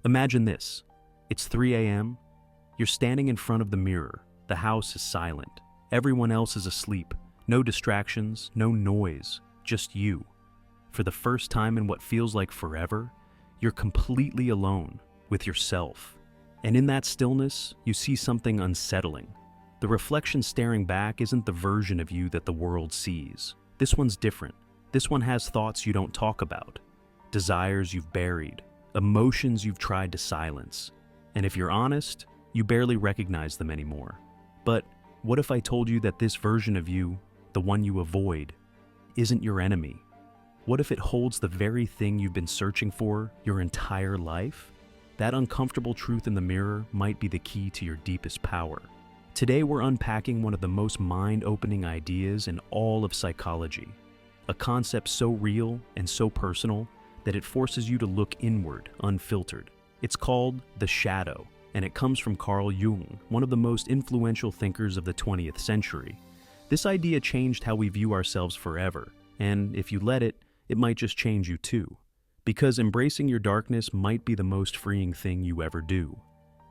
Imagine this. It's 3 a.m. You're standing in front of the mirror. The house is silent. Everyone else is asleep. No distractions, no noise, just you. For the first time in what feels like forever, you're completely alone with yourself. And in that stillness, you see something unsettling. The reflection staring back isn't the version of you that the world sees. This one's different. This one has thoughts you don't talk about, desires you've buried, emotions you've tried to silence. And if you're honest, you barely recognize them anymore. But what if I told you that this version of you, the one you avoid, isn't your enemy? What if it holds the very thing you've been searching for your entire life? That uncomfortable truth in the mirror might be the key to your deepest power. Today we're unpacking one of the most mind-opening ideas in all of psychology, a concept so real and so personal that it forces you to look inward, unfiltered. It's called the shadow, and it comes from Carl Jung, one of the most influential thinkers of the 20th century. This idea changed how we view ourselves forever, and if you let it, it might just change you too. Because embracing your darkness might be the most freeing thing you ever do.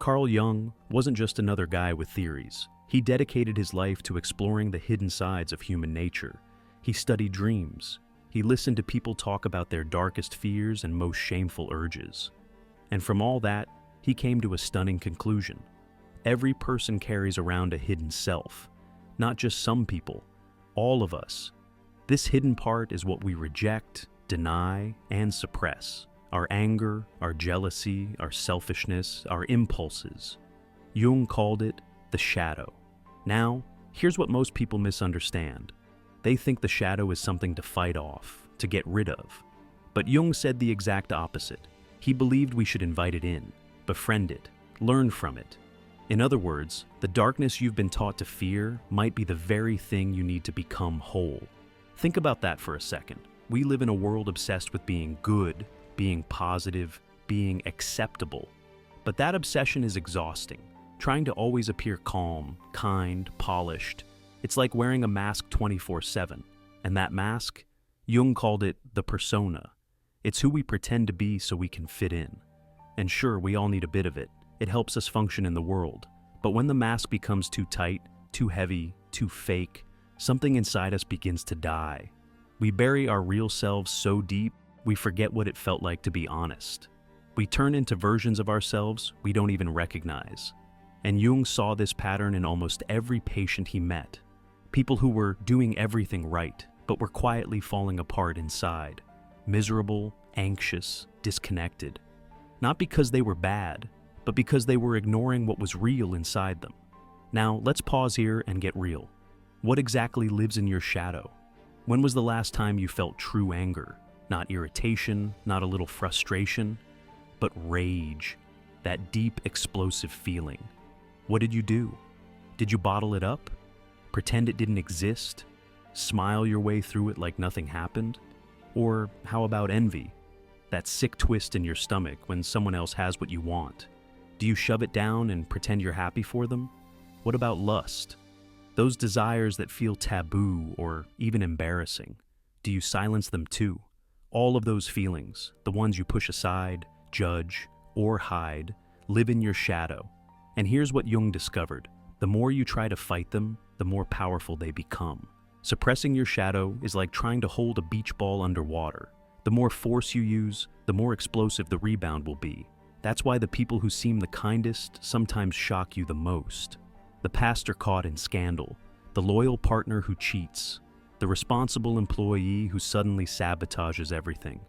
Carl Jung wasn't just another guy with theories. He dedicated his life to exploring the hidden sides of human nature. He studied dreams. He listened to people talk about their darkest fears and most shameful urges. And from all that, he came to a stunning conclusion. Every person carries around a hidden self. Not just some people, all of us. This hidden part is what we reject, deny, and suppress. Our anger, our jealousy, our selfishness, our impulses. Jung called it the shadow. Now, here's what most people misunderstand. They think the shadow is something to fight off, to get rid of. But Jung said the exact opposite. He believed we should invite it in, befriend it, learn from it. In other words, the darkness you've been taught to fear might be the very thing you need to become whole. Think about that for a second. We live in a world obsessed with being good, being positive, being acceptable. But that obsession is exhausting. Trying to always appear calm, kind, polished. It's like wearing a mask 24/7. And that mask, Jung called it the persona. It's who we pretend to be so we can fit in. And sure, we all need a bit of it. It helps us function in the world. But when the mask becomes too tight, too heavy, too fake, something inside us begins to die. We bury our real selves so deep, we forget what it felt like to be honest. We turn into versions of ourselves we don't even recognize. And Jung saw this pattern in almost every patient he met. People who were doing everything right, but were quietly falling apart inside. Miserable, anxious, disconnected. Not because they were bad, but because they were ignoring what was real inside them. Now, let's pause here and get real. What exactly lives in your shadow? When was the last time you felt true anger? Not irritation, not a little frustration, but rage. That deep, explosive feeling. What did you do? Did you bottle it up? Pretend it didn't exist? Smile your way through it like nothing happened? Or how about envy? That sick twist in your stomach when someone else has what you want. Do you shove it down and pretend you're happy for them? What about lust? Those desires that feel taboo or even embarrassing. Do you silence them too? All of those feelings, the ones you push aside, judge, or hide, live in your shadow. And here's what Jung discovered. The more you try to fight them, the more powerful they become. Suppressing your shadow is like trying to hold a beach ball underwater. The more force you use, the more explosive the rebound will be. That's why the people who seem the kindest sometimes shock you the most. The pastor caught in scandal, the loyal partner who cheats, the responsible employee who suddenly sabotages everything.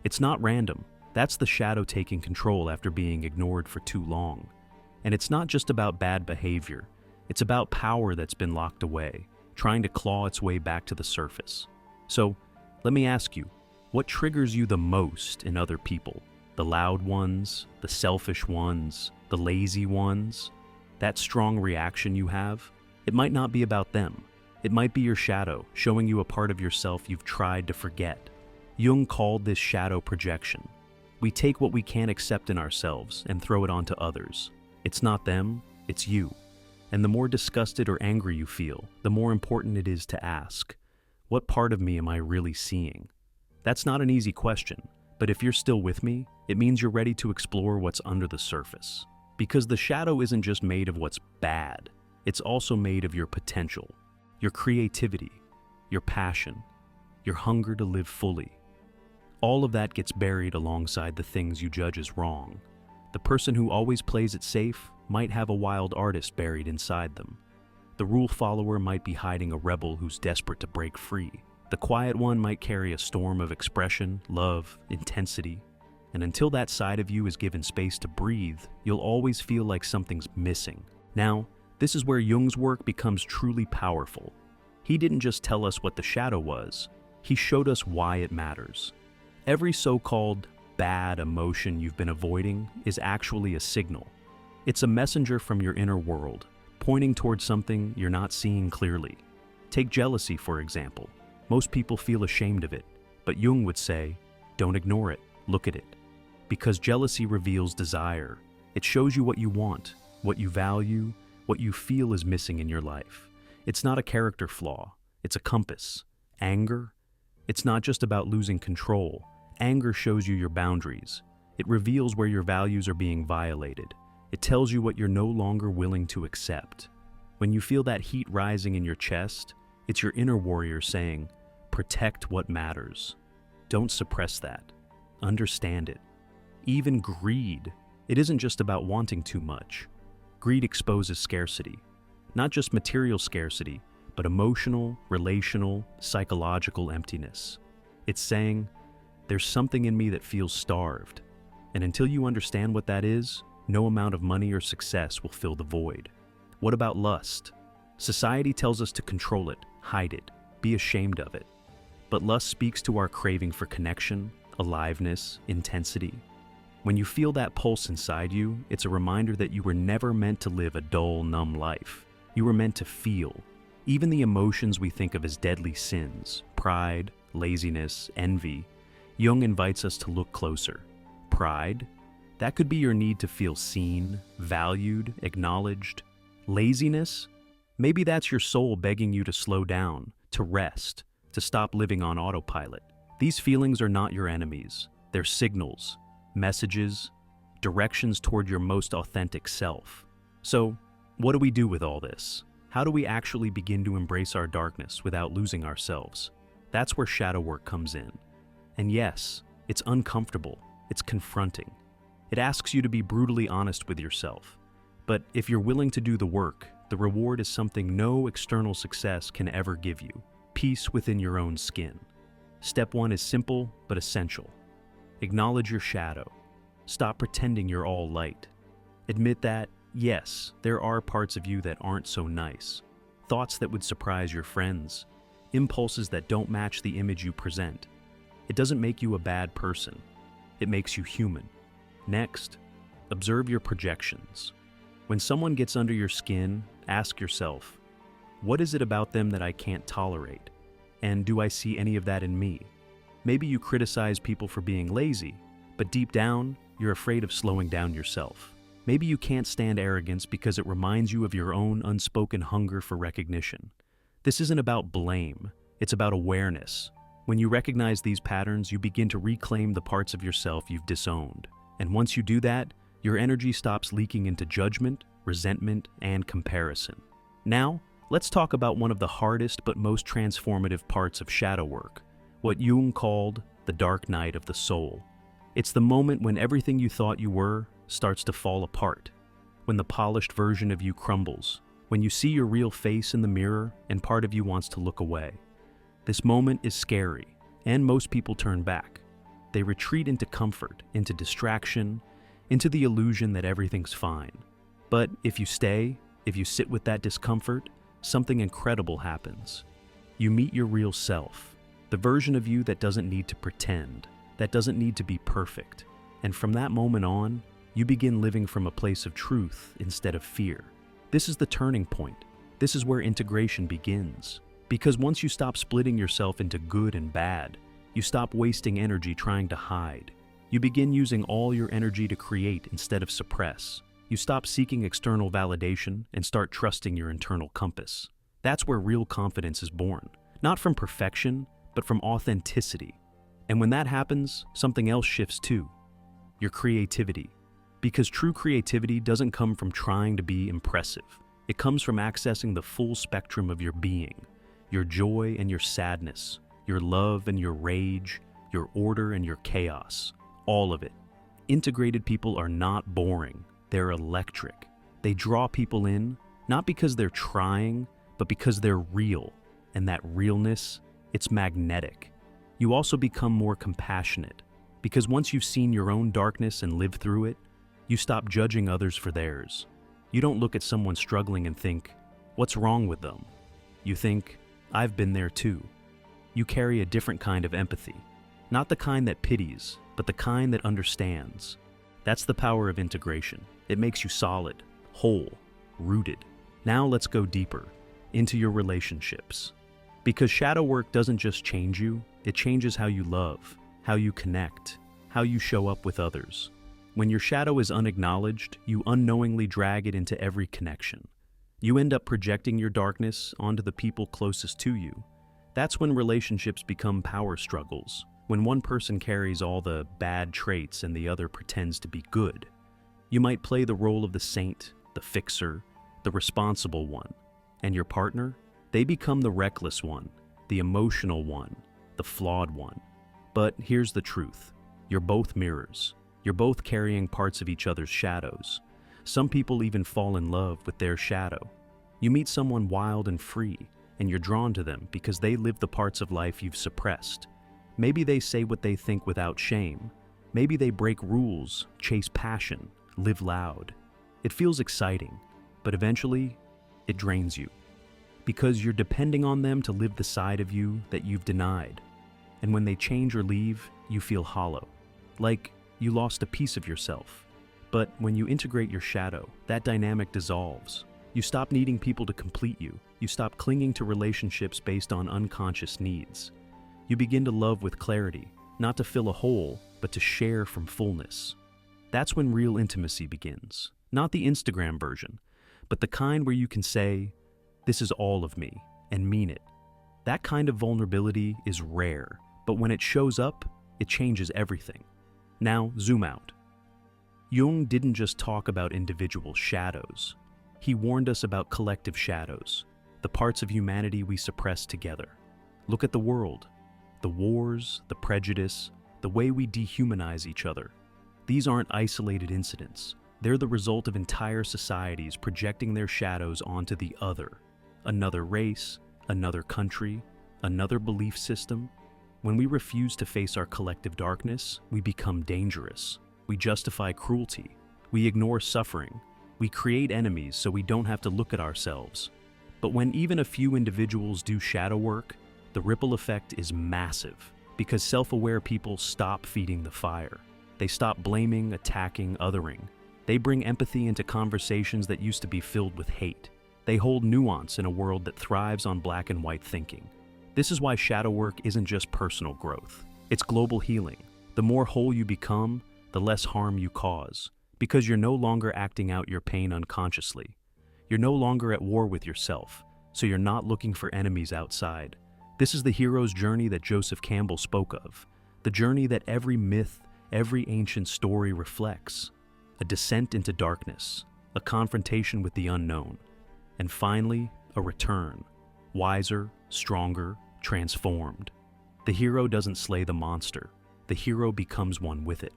It's not random. That's the shadow taking control after being ignored for too long. And it's not just about bad behavior. It's about power that's been locked away, trying to claw its way back to the surface. So, let me ask you, what triggers you the most in other people? The loud ones, the selfish ones, the lazy ones? That strong reaction you have? It might not be about them. It might be your shadow, showing you a part of yourself you've tried to forget. Jung called this shadow projection. We take what we can't accept in ourselves and throw it onto others. It's not them, it's you. And the more disgusted or angry you feel, the more important it is to ask, what part of me am I really seeing? That's not an easy question, but But if you're still with me, it means you're ready to explore what's under the surface. Because the shadow isn't just made of what's bad, it's also made of your potential, your creativity, your passion, your hunger to live fully. All of that gets buried alongside the things you judge as wrong. The person who always plays it safe might have a wild artist buried inside them. The rule follower might be hiding a rebel who's desperate to break free. The quiet one might carry a storm of expression, love, intensity. And until that side of you is given space to breathe, you'll always feel like something's missing. Now, this is where Jung's work becomes truly powerful. He didn't just tell us what the shadow was, he showed us why it matters. Every so-called bad emotion you've been avoiding is actually a signal. It's a messenger from your inner world, pointing towards something you're not seeing clearly. Take jealousy, for example. Most people feel ashamed of it, but Jung would say, don't ignore it, look at it. Because jealousy reveals desire. It shows you what you want, what you value, what you feel is missing in your life. It's not a character flaw, it's a compass. Anger? It's not just about losing control. Anger shows you your boundaries. It reveals where your values are being violated. It tells you what you're no longer willing to accept. When you feel that heat rising in your chest, it's your inner warrior saying, protect what matters. Don't suppress that. Understand it. Even greed. It isn't just about wanting too much. Greed exposes scarcity. Not just material scarcity, but emotional, relational, psychological emptiness. It's saying, there's something in me that feels starved. And until you understand what that is, no amount of money or success will fill the void. What about lust? Society tells us to control it, hide it, be ashamed of it. But lust speaks to our craving for connection, aliveness, intensity. When you feel that pulse inside you, it's a reminder that you were never meant to live a dull, numb life. You were meant to feel. Even the emotions we think of as deadly sins, pride, laziness, envy, Jung invites us to look closer. Pride? That could be your need to feel seen, valued, acknowledged. Laziness? Maybe that's your soul begging you to slow down, to rest, to stop living on autopilot. These feelings are not your enemies. They're signals, messages, directions toward your most authentic self. So, what do we do with all this? How do we actually begin to embrace our darkness without losing ourselves? That's where shadow work comes in. And yes, it's uncomfortable. It's confronting. It asks you to be brutally honest with yourself. But if you're willing to do the work, the reward is something no external success can ever give you: peace within your own skin. Step 1 is simple but essential. Acknowledge your shadow. Stop pretending you're all light. Admit that, yes, there are parts of you that aren't so nice. Thoughts that would surprise your friends. Impulses that don't match the image you present. It doesn't make you a bad person. It makes you human. Next, observe your projections. When someone gets under your skin, ask yourself, what is it about them that I can't tolerate? And do I see any of that in me? Maybe you criticize people for being lazy, but deep down, you're afraid of slowing down yourself. Maybe you can't stand arrogance because it reminds you of your own unspoken hunger for recognition. This isn't about blame, it's about awareness. When you recognize these patterns, you begin to reclaim the parts of yourself you've disowned. And once you do that, your energy stops leaking into judgment, resentment, and comparison. Now, let's talk about one of the hardest but most transformative parts of shadow work, what Jung called the dark night of the soul. It's the moment when everything you thought you were starts to fall apart, when the polished version of you crumbles, when you see your real face in the mirror and part of you wants to look away. This moment is scary, and most people turn back. They retreat into comfort, into distraction, into the illusion that everything's fine. But if you stay, if you sit with that discomfort, something incredible happens. You meet your real self, the version of you that doesn't need to pretend, that doesn't need to be perfect. And from that moment on, you begin living from a place of truth instead of fear. This is the turning point. This is where integration begins. Because once you stop splitting yourself into good and bad, you stop wasting energy trying to hide. You begin using all your energy to create instead of suppress. You stop seeking external validation and start trusting your internal compass. That's where real confidence is born. Not from perfection, but from authenticity. And when that happens, something else shifts too: your creativity. Because true creativity doesn't come from trying to be impressive. It comes from accessing the full spectrum of your being, your joy and your sadness, your love and your rage, your order and your chaos, all of it. Integrated people are not boring, they're electric. They draw people in, not because they're trying, but because they're real. And that realness, it's magnetic. You also become more compassionate, because once you've seen your own darkness and lived through it, you stop judging others for theirs. You don't look at someone struggling and think, "What's wrong with them?" You think, "I've been there too." You carry a different kind of empathy. Not the kind that pities, but the kind that understands. That's the power of integration. It makes you solid, whole, rooted. Now let's go deeper, into your relationships. Because shadow work doesn't just change you, it changes how you love, how you connect, how you show up with others. When your shadow is unacknowledged, you unknowingly drag it into every connection. You end up projecting your darkness onto the people closest to you. That's when relationships become power struggles, when one person carries all the bad traits and the other pretends to be good. You might play the role of the saint, the fixer, the responsible one. And your partner? They become the reckless one, the emotional one, the flawed one. But here's the truth. You're both mirrors. You're both carrying parts of each other's shadows. Some people even fall in love with their shadow. You meet someone wild and free, and you're drawn to them because they live the parts of life you've suppressed. Maybe they say what they think without shame. Maybe they break rules, chase passion, live loud. It feels exciting, but eventually, it drains you. Because you're depending on them to live the side of you that you've denied. And when they change or leave, you feel hollow. Like you lost a piece of yourself. But when you integrate your shadow, that dynamic dissolves. You stop needing people to complete you. You stop clinging to relationships based on unconscious needs. You begin to love with clarity, not to fill a hole, but to share from fullness. That's when real intimacy begins. Not the Instagram version, but the kind where you can say, "This is all of me," and mean it. That kind of vulnerability is rare, but when it shows up, it changes everything. Now, zoom out. Jung didn't just talk about individual shadows. He warned us about collective shadows, the parts of humanity we suppress together. Look at the world. The wars, the prejudice, the way we dehumanize each other. These aren't isolated incidents. They're the result of entire societies projecting their shadows onto the other. Another race, another country, another belief system. When we refuse to face our collective darkness, we become dangerous. We justify cruelty. We ignore suffering. We create enemies so we don't have to look at ourselves. But when even a few individuals do shadow work, the ripple effect is massive, because self-aware people stop feeding the fire. They stop blaming, attacking, othering. They bring empathy into conversations that used to be filled with hate. They hold nuance in a world that thrives on black and white thinking. This is why shadow work isn't just personal growth. It's global healing. The more whole you become, the less harm you cause, because you're no longer acting out your pain unconsciously. You're no longer at war with yourself, so you're not looking for enemies outside. This is the hero's journey that Joseph Campbell spoke of, the journey that every myth, every ancient story reflects. A descent into darkness, a confrontation with the unknown, and finally, a return, wiser, stronger, transformed. The hero doesn't slay the monster. The hero becomes one with it.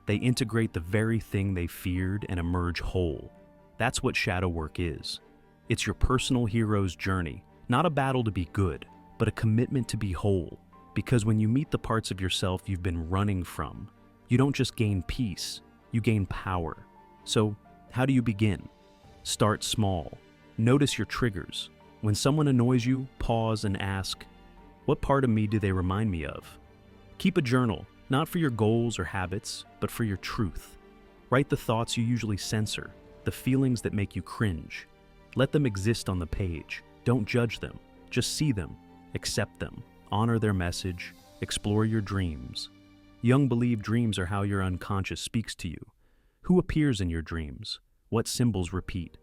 They integrate the very thing they feared and emerge whole. That's what shadow work is. It's your personal hero's journey, not a battle to be good, but a commitment to be whole. Because when you meet the parts of yourself you've been running from, you don't just gain peace, you gain power. So, how do you begin? Start small. Notice your triggers. When someone annoys you, pause and ask, what part of me do they remind me of? Keep a journal, not for your goals or habits, but for your truth. Write the thoughts you usually censor, the feelings that make you cringe. Let them exist on the page. Don't judge them. Just see them, accept them, honor their message, explore your dreams. Jung believed dreams are how your unconscious speaks to you. Who appears in your dreams? What symbols repeat?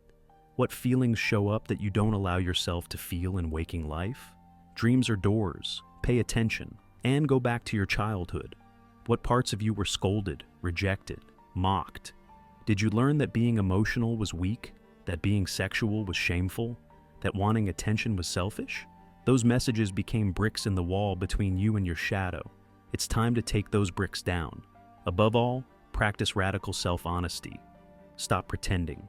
What feelings show up that you don't allow yourself to feel in waking life? Dreams are doors. Pay attention. And go back to your childhood. What parts of you were scolded, rejected, mocked? Did you learn that being emotional was weak? That being sexual was shameful? That wanting attention was selfish? Those messages became bricks in the wall between you and your shadow. It's time to take those bricks down. Above all, practice radical self-honesty. Stop pretending.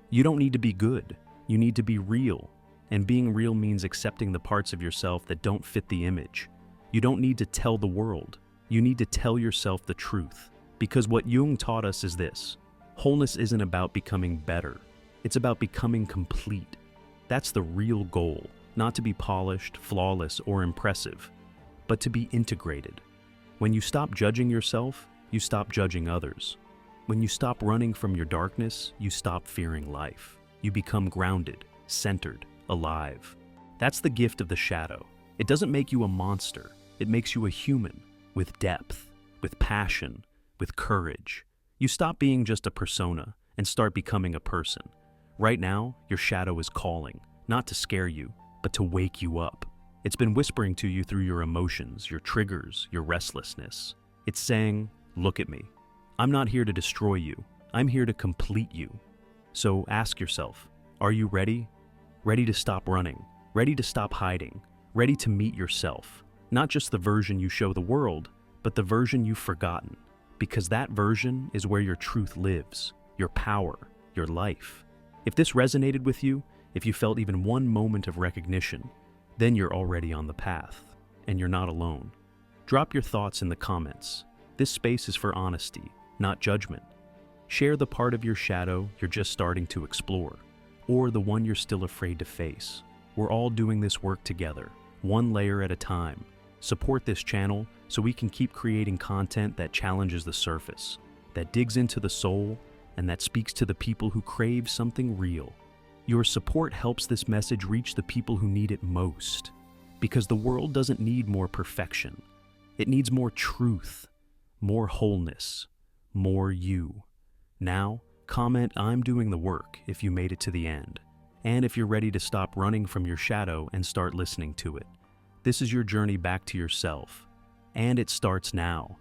You don't need to be good. You need to be real. And being real means accepting the parts of yourself that don't fit the image. You don't need to tell the world. You need to tell yourself the truth. Because what Jung taught us is this: wholeness isn't about becoming better. It's about becoming complete. That's the real goal, not to be polished, flawless, or impressive, but to be integrated. When you stop judging yourself, you stop judging others. When you stop running from your darkness, you stop fearing life. You become grounded, centered, alive. That's the gift of the shadow. It doesn't make you a monster. It makes you a human, with depth, with passion, with courage. You stop being just a persona and start becoming a person. Right now, your shadow is calling, not to scare you, but to wake you up. It's been whispering to you through your emotions, your triggers, your restlessness. It's saying, look at me. I'm not here to destroy you. I'm here to complete you. So ask yourself, are you ready? Ready to stop running, ready to stop hiding, ready to meet yourself. Not just the version you show the world, but the version you've forgotten. Because that version is where your truth lives, your power, your life. If this resonated with you, if you felt even one moment of recognition, then you're already on the path, and you're not alone. Drop your thoughts in the comments. This space is for honesty, not judgment. Share the part of your shadow you're just starting to explore, or the one you're still afraid to face. We're all doing this work together, one layer at a time. Support this channel so we can keep creating content that challenges the surface, that digs into the soul, and that speaks to the people who crave something real. Your support helps this message reach the people who need it most, because the world doesn't need more perfection. It needs more truth, more wholeness, more you. Now, comment "I'm doing the work" if you made it to the end, and if you're ready to stop running from your shadow and start listening to it. This is your journey back to yourself, and it starts now.